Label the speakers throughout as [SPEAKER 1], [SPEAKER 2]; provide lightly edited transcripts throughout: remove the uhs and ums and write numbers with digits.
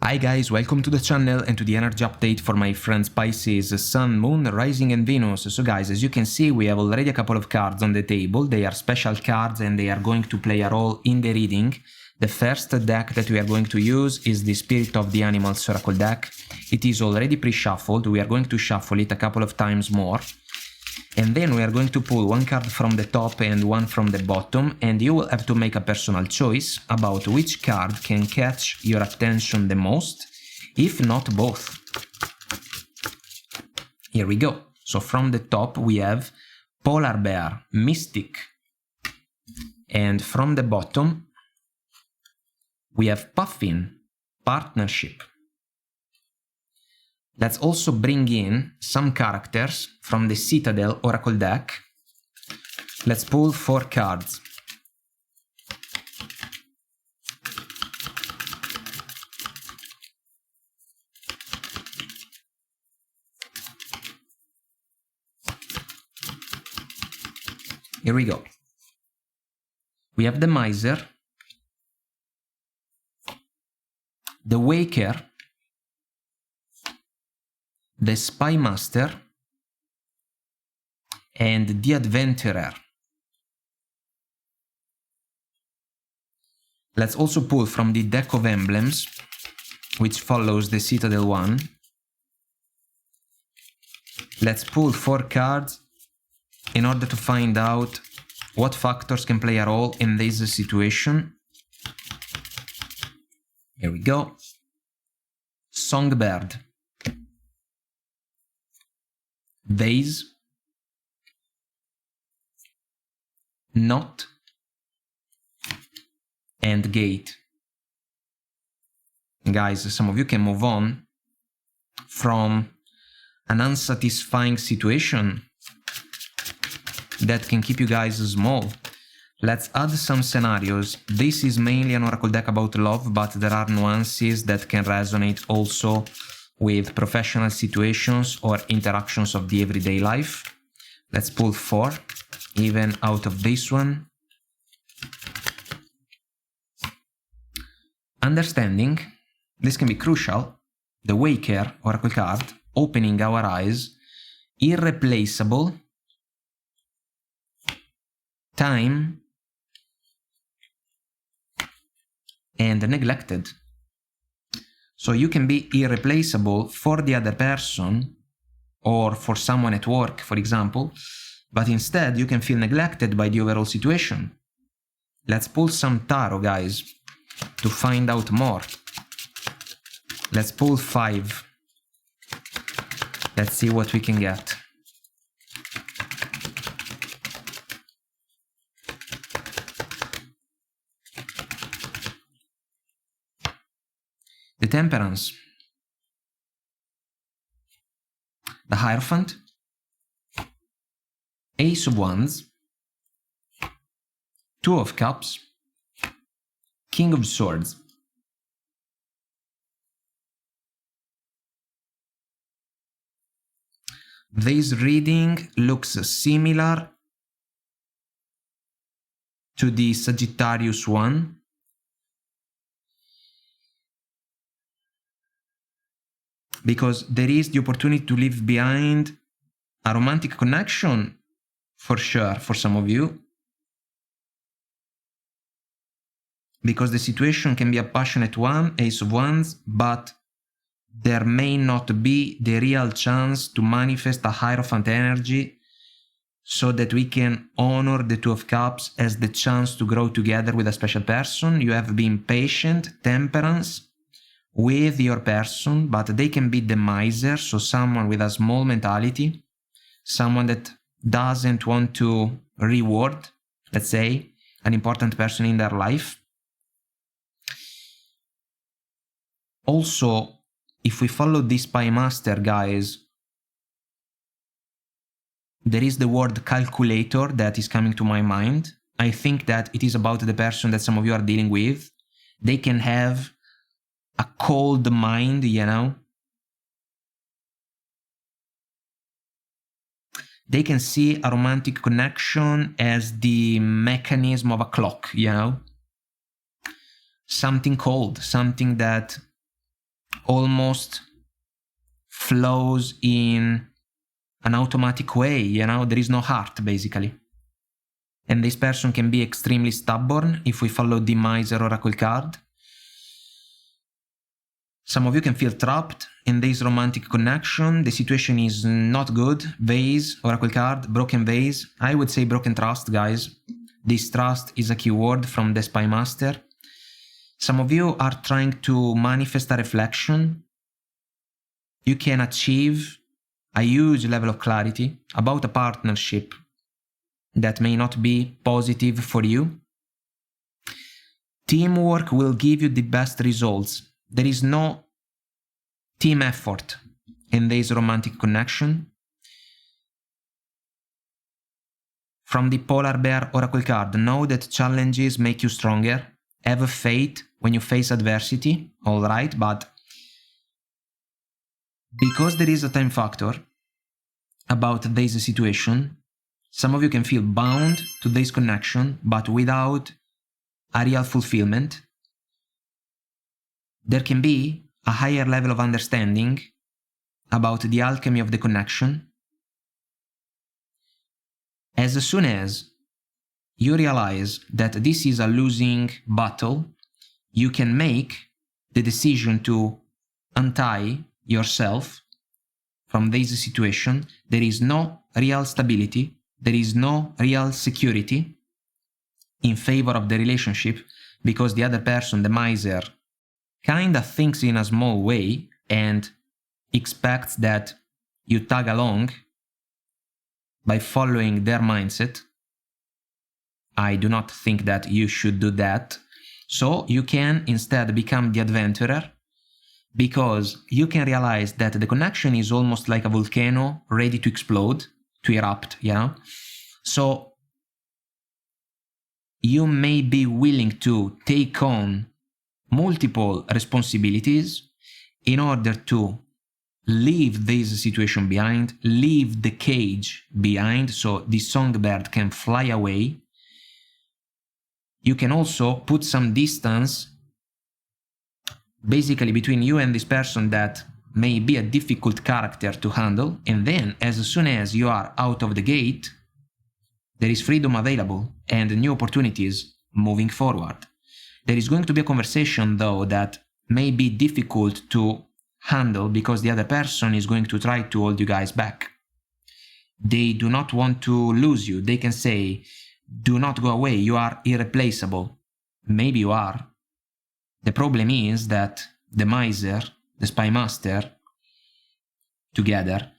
[SPEAKER 1] Hi guys, welcome to the channel and to the energy update for my friends Pisces Sun, Moon, Rising and Venus. So guys, as you can see, we have already a couple of cards on the table. They are special cards and they are going to play a role in the reading. The first deck that we are going to use is the Spirit of the Animals Oracle deck. It is already pre-shuffled. We are going to shuffle it a couple of times more. And then we are going to pull one card from the top and one from the bottom, and you will have to make a personal choice about which card can catch your attention the most, if not both. Here we go. So from the top we have Polar Bear, Mystic, and from the bottom we have Puffin, Partnership. Let's also bring in some characters from the Citadel Oracle deck. Let's pull 4 cards. Here we go. We have the Miser, the Waker, the Spy Master, and the Adventurer. Let's also pull from the deck of emblems, which follows the Citadel one. Let's pull 4 cards in order to find out what factors can play a role in this situation. Here we go. Songbird, Vase, Knot, and Gate. Guys, some of you can move on from an unsatisfying situation that can keep you guys small. Let's add some scenarios. This is mainly an oracle deck about love, but there are nuances that can resonate also with professional situations or interactions of the everyday life. Let's pull 4, even out of this one. Understanding, this can be crucial. The Waker Oracle card, opening our eyes. Irreplaceable. Time. And neglected. So you can be irreplaceable for the other person or for someone at work, for example, but instead you can feel neglected by the overall situation. Let's pull some tarot, guys, to find out more. Let's pull 5. Let's see what we can get. The Temperance, the Hierophant, Ace of Wands, 2 of Cups, King of Swords. This reading looks similar to the Sagittarius one. Because there is the opportunity to leave behind a romantic connection, for sure, for some of you. Because the situation can be a passionate one, Ace of Wands, but there may not be the real chance to manifest a Hierophant energy so that we can honor the 2 of Cups as the chance to grow together with a special person. You have been patient, Temperance, with your person, but they can be the Miser, so someone with a small mentality, someone that doesn't want to reward, let's say, an important person in their life. Also, if we follow this Spy Master, guys, there is the word calculator that is coming to my mind. I think that it is about the person that some of you are dealing with. They can have a cold mind, you know. They can see a romantic connection as the mechanism of a clock, you know. Something cold, something that almost flows in an automatic way, you know, there is no heart basically. And this person can be extremely stubborn if we follow the Miser Oracle card. Some of you can feel trapped in this romantic connection. The situation is not good. Vase, Oracle card, broken vase. I would say broken trust, guys. Distrust is a keyword from the Spy Master. Some of you are trying to manifest a reflection. You can achieve a huge level of clarity about a partnership that may not be positive for you. Teamwork will give you the best results. There is no team effort in this romantic connection. From the Polar Bear Oracle card, know that challenges make you stronger. Have faith when you face adversity, alright, but because there is a time factor about this situation, some of you can feel bound to this connection, but without a real fulfillment. There can be a higher level of understanding about the alchemy of the connection. As soon as you realize that this is a losing battle, you can make the decision to untie yourself from this situation. There is no real stability, there is no real security in favor of the relationship, because the other person, the miser, kinda thinks in a small way and expects that you tag along by following their mindset. I do not think that you should do that. So you can instead become the adventurer, because you can realize that the connection is almost like a volcano ready to explode, to erupt, you know? So you may be willing to take on multiple responsibilities in order to leave this situation behind, leave the cage behind, so the songbird can fly away. You can also put some distance basically between you and this person that may be a difficult character to handle, and then as soon as you are out of the gate, there is freedom available and new opportunities moving forward. There is going to be a conversation though that may be difficult to handle because the other person is going to try to hold you guys back. They do not want to lose you. They can say, do not go away, you are irreplaceable. Maybe you are. The problem is that the miser, the spy master, together,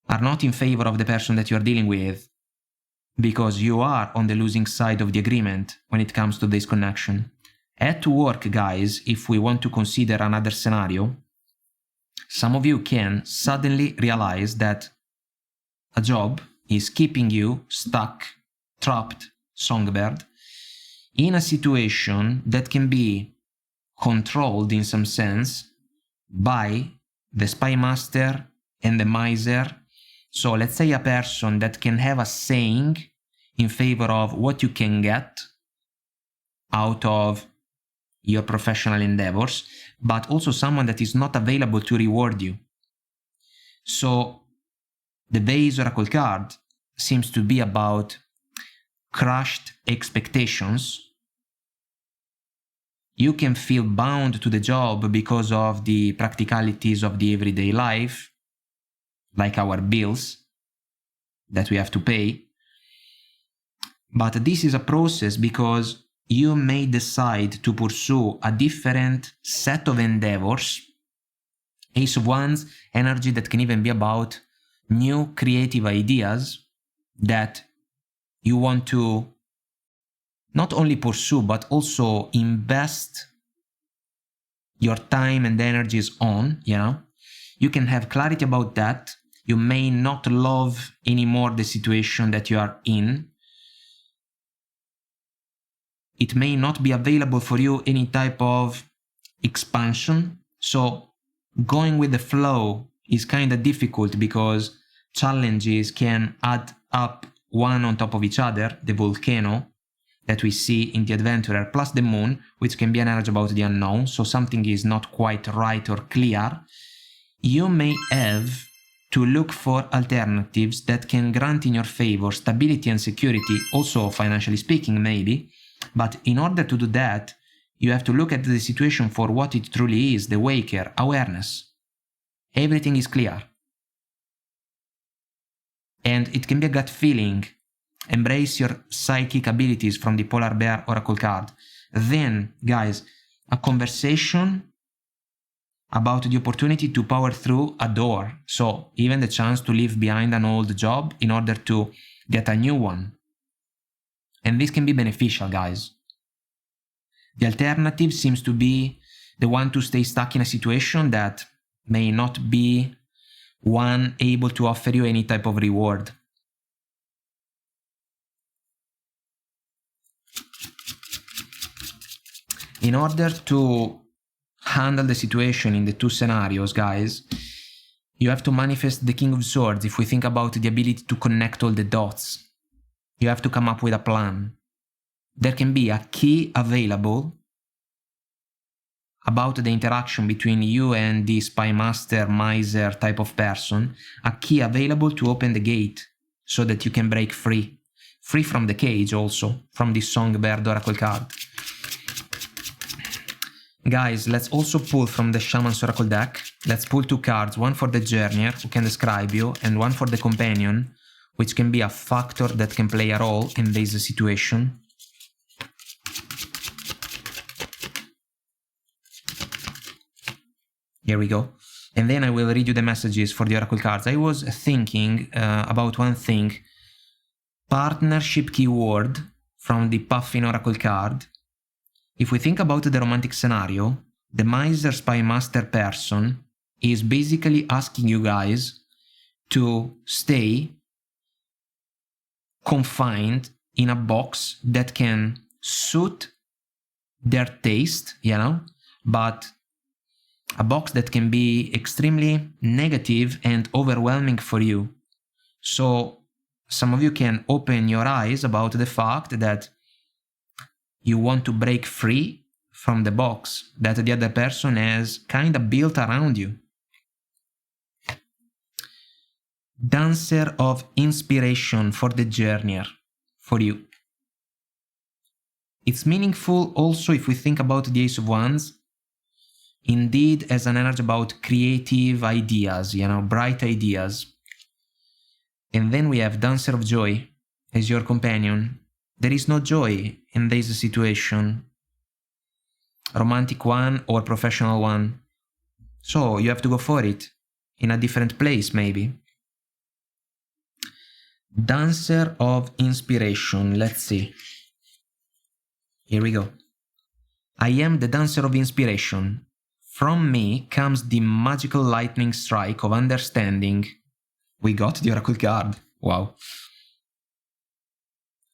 [SPEAKER 1] are not in favor of the person that you are dealing with, because you are on the losing side of the agreement when it comes to this connection. At work, guys, if we want to consider another scenario, some of you can suddenly realize that a job is keeping you stuck, trapped, songbird, in a situation that can be controlled in some sense by the spy master and the miser. So let's say a person that can have a saying in favor of what you can get out of your professional endeavors, but also someone that is not available to reward you. So the Vase Oracle card seems to be about crushed expectations. You can feel bound to the job because of the practicalities of the everyday life, like our bills that we have to pay. But this is a process because you may decide to pursue a different set of endeavors. Ace of Wands energy that can even be about new creative ideas that you want to not only pursue but also invest your time and energies on, you know. You can have clarity about that. You may not love anymore the situation that you are in. It may not be available for you any type of expansion. So going with the flow is kind of difficult because challenges can add up one on top of each other, the volcano, that we see in the adventurer, plus the moon, which can be an energy about the unknown, so something is not quite right or clear, you may have to look for alternatives that can grant in your favor stability and security, also financially speaking maybe, but in order to do that, you have to look at the situation for what it truly is, the waker, awareness. Everything is clear. And it can be a gut feeling. Embrace your psychic abilities from the Polar Bear Oracle card. Then, guys, a conversation about the opportunity to power through a door. So, even the chance to leave behind an old job in order to get a new one. And this can be beneficial, guys. The alternative seems to be the one to stay stuck in a situation that may not be one able to offer you any type of reward. In order to handle the situation in the two scenarios, guys, you have to manifest the King of Swords. If we think about the ability to connect all the dots, you have to come up with a plan. There can be a key available about the interaction between you and the spy master, miser type of person, a key available to open the gate so that you can break free. Free from the cage also, from the Songbird Oracle card. Guys, let's also pull from the Shaman's Oracle deck. Let's pull two cards, one for the Journeyer, who can describe you, and one for the Companion, which can be a factor that can play a role in this situation. Here we go. And then I will read you the messages for the Oracle cards. I was thinking about one thing. Partnership keyword from the Puffin Oracle card. If we think about the romantic scenario, the Miser Spy Master person is basically asking you guys to stay confined in a box that can suit their taste, you know, but a box that can be extremely negative and overwhelming for you. So some of you can open your eyes about the fact that you want to break free from the box that the other person has kind of built around you. Dancer of inspiration for the Journeyer, for you. It's meaningful also if we think about the Ace of Wands, indeed as an energy about creative ideas, you know, bright ideas. And then we have Dancer of Joy as your companion. There is no joy in this situation, romantic one or professional one. So you have to go for it in a different place maybe. Dancer of inspiration, let's see. Here we go. I am the dancer of inspiration. From me comes the magical lightning strike of understanding. We got the Oracle card. Wow.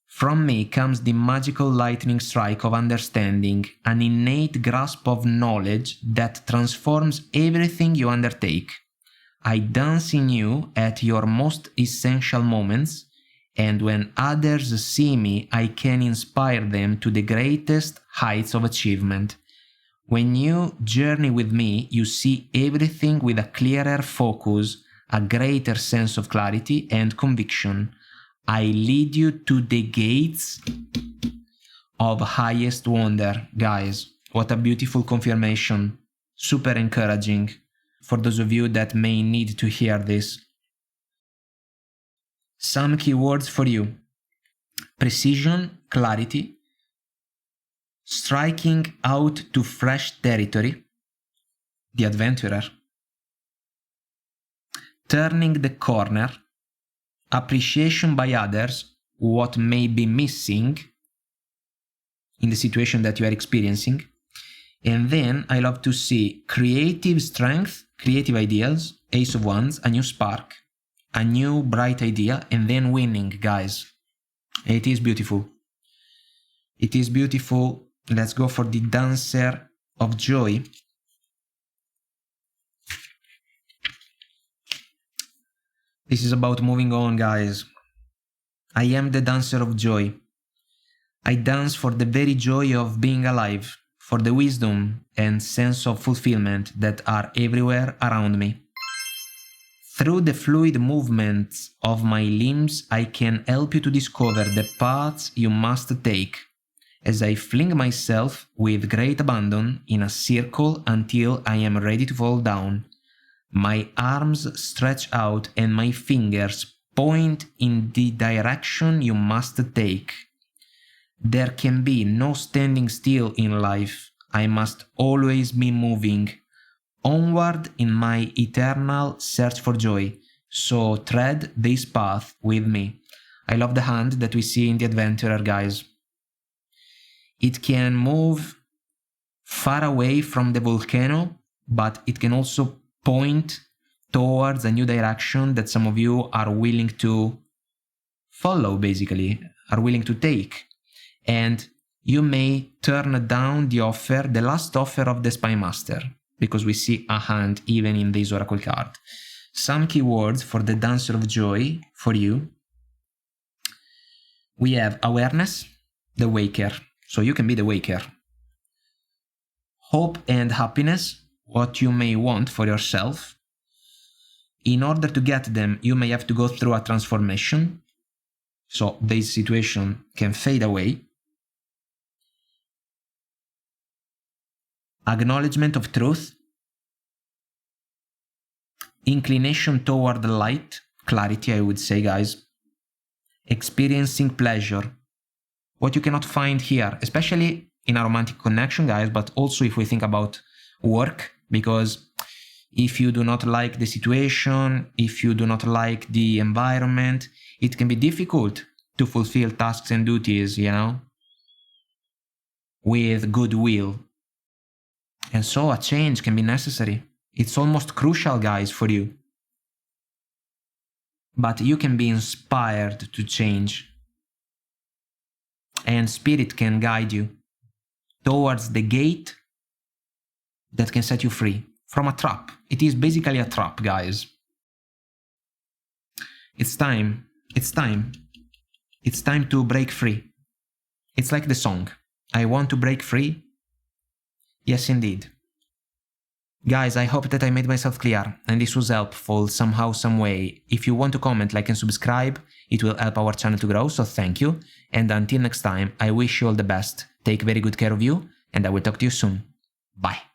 [SPEAKER 1] From me comes the magical lightning strike of understanding, an innate grasp of knowledge that transforms everything you undertake. I dance in you at your most essential moments, and when others see me, I can inspire them to the greatest heights of achievement. When you journey with me, you see everything with a clearer focus, a greater sense of clarity and conviction. I lead you to the gates of highest wonder. Guys, what a beautiful confirmation. Super encouraging for those of you that may need to hear this. Some keywords for you. Precision, clarity, striking out to fresh territory, the adventurer, turning the corner, appreciation by others, what may be missing in the situation that you are experiencing. And then I love to see creative strength, creative ideas, Ace of Wands, a new spark, a new bright idea, and then winning, guys. It is beautiful. It is beautiful. Let's go for the Dancer of Joy. This is about moving on, guys. I am the Dancer of Joy. I dance for the very joy of being alive, for the wisdom and sense of fulfillment that are everywhere around me. Through the fluid movements of my limbs, I can help you to discover the paths you must take, as I fling myself with great abandon in a circle until I am ready to fall down. My arms stretch out and my fingers point in the direction you must take. There can be no standing still in life. I must always be moving onward in my eternal search for joy. So tread this path with me. I love the hand that we see in the adventurer, guys. It can move far away from the volcano, but it can also point towards a new direction that some of you are willing to follow, basically, are willing to take. And you may turn down the offer, the last offer of the Spy Master, because we see a hand even in this oracle card. Some keywords for the Dancer of Joy for you. We have awareness, the waker. So you can be the waker. Hope and happiness, what you may want for yourself. In order to get them, you may have to go through a transformation. So this situation can fade away. Acknowledgement of truth. Inclination toward the light. Clarity, I would say, guys. Experiencing pleasure. What you cannot find here, especially in a romantic connection, guys, but also if we think about work, because if you do not like the situation, if you do not like the environment, it can be difficult to fulfill tasks and duties, you know, with goodwill. And so a change can be necessary. It's almost crucial, guys, for you. But you can be inspired to change. And spirit can guide you towards the gate that can set you free from a trap. It is basically a trap, guys. It's time. It's time. It's time to break free. It's like the song. I want to break free. Yes, indeed. Guys, I hope that I made myself clear and this was helpful somehow, some way. If you want to comment, like and subscribe, it will help our channel to grow, so thank you. And until next time, I wish you all the best. Take very good care of you and I will talk to you soon. Bye.